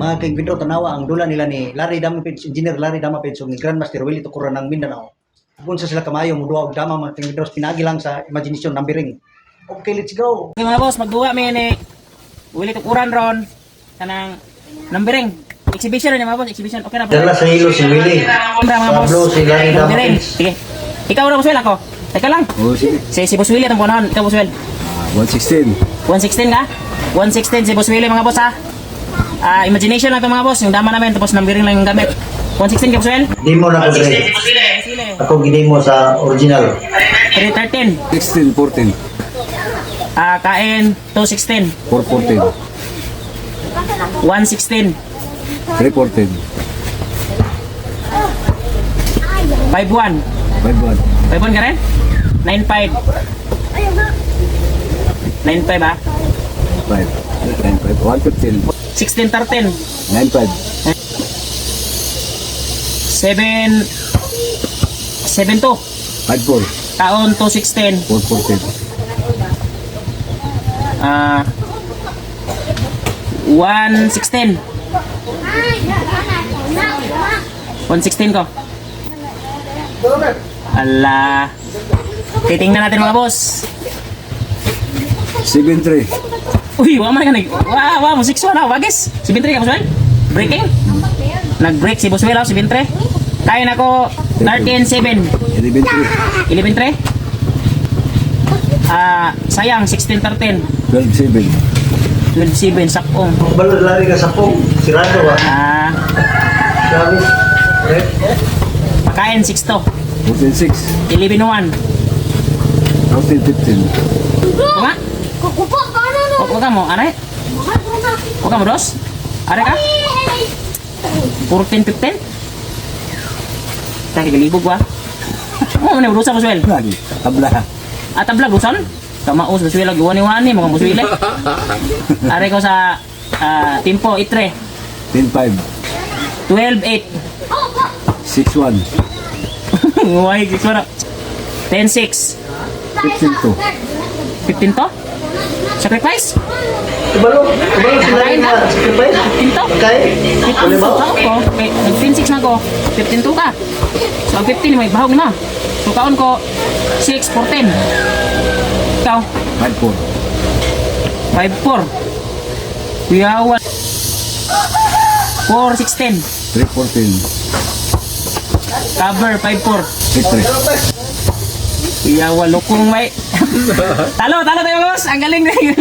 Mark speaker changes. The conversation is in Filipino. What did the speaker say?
Speaker 1: Mga kaibigan tanawa ang dula nila ni Larry Damapid, Engineer Larry Damapid, so ni Grandmaster Willie Tukuran ng Mindanao. Kung sa sila kamayo, muduwa og dama mga kaibigan, pinagi lang sa imagination numbering. Okay, let's go.
Speaker 2: Okay mga boss, magduwa mi ni Willie Tukuran ron kanang numbering. Exhibition rin mga boss, exhibition. Okay na po.
Speaker 1: Dala sa hilo si Willie.
Speaker 2: Mga boss.
Speaker 1: Pablo si Larry
Speaker 2: Numbering.
Speaker 1: Damapid.
Speaker 2: Sige. Ikaw na boss Will ako. Teka lang.
Speaker 3: Oh, sige.
Speaker 2: Si Boss Willie atong punahan. Ikaw boss Will.
Speaker 3: 116.
Speaker 2: 116 ka? 116 si Boss Willie mga boss ha. Imagination lang ito mga boss, yung dama namin tapos numbering lang yung gamit. 116 ka boss Will?
Speaker 1: Di mo na ko Dre. Ako gini mo sa original.
Speaker 2: 313.
Speaker 3: 16, 14.
Speaker 2: Kain 216.
Speaker 3: 414.
Speaker 2: 116.
Speaker 3: 314.
Speaker 2: 51.
Speaker 3: 51.
Speaker 2: 51 ka rin? 95. 95 ha?
Speaker 3: 5. 95. 115.
Speaker 2: 1613.
Speaker 3: 95.
Speaker 2: 72.
Speaker 3: 54.
Speaker 2: Taon 216.
Speaker 3: 414.
Speaker 2: 116. 116 ko. Ala. Titingnan natin mga boss.
Speaker 3: 73.
Speaker 2: Uy, wala man ka nag... Wow, 6-1 ako, bagis. 73 ka, Boss Will? Breaking? Nag-break si Boss Will, 73. Kain ako 13-7.
Speaker 3: 11-3.
Speaker 2: 11-3? Sayang, 16-13.
Speaker 3: 12-7.
Speaker 2: 12-7, sakong.
Speaker 1: Balod lari ka sa pong. Sirado ba? Sabi.
Speaker 2: Pakain, 6-2.
Speaker 3: 14-6.
Speaker 2: 11-1.
Speaker 3: 14-15.
Speaker 2: Kuma? Huwag ka mo, are? Huwag ka mo, dos? Are ka? 14-15? Kaya galibog ba? Oo, ano, brusa, Boss Will?
Speaker 3: Lagi. Tabla.
Speaker 2: Tabla, brusan? Kamaos, Boss Will, iwani-wani, mga Boss Will. Are ko sa Timpo, Itre.
Speaker 3: 10-5.
Speaker 2: 12-8.
Speaker 3: 6-1.
Speaker 2: Uy, 10-6.
Speaker 3: 15-2.
Speaker 2: 15 to? Sacrifice?
Speaker 1: Kubalo sila
Speaker 2: Kain
Speaker 1: na
Speaker 2: ka?
Speaker 1: sacrifice.
Speaker 2: 15 to?
Speaker 1: Okay? Wala ba?
Speaker 2: Nag-15-6 na ko. 15-2 ka. So, ang 15 may bahog na. So, kaon ko 6-14. Ikaw?
Speaker 3: 5-4.
Speaker 2: 5-4. Kuya, 4-16.
Speaker 3: 3-14.
Speaker 2: Cover, 5-4.
Speaker 3: 6-3.
Speaker 2: Kuya, 8 kong may... Talo tayo boss. Ang galing na yun.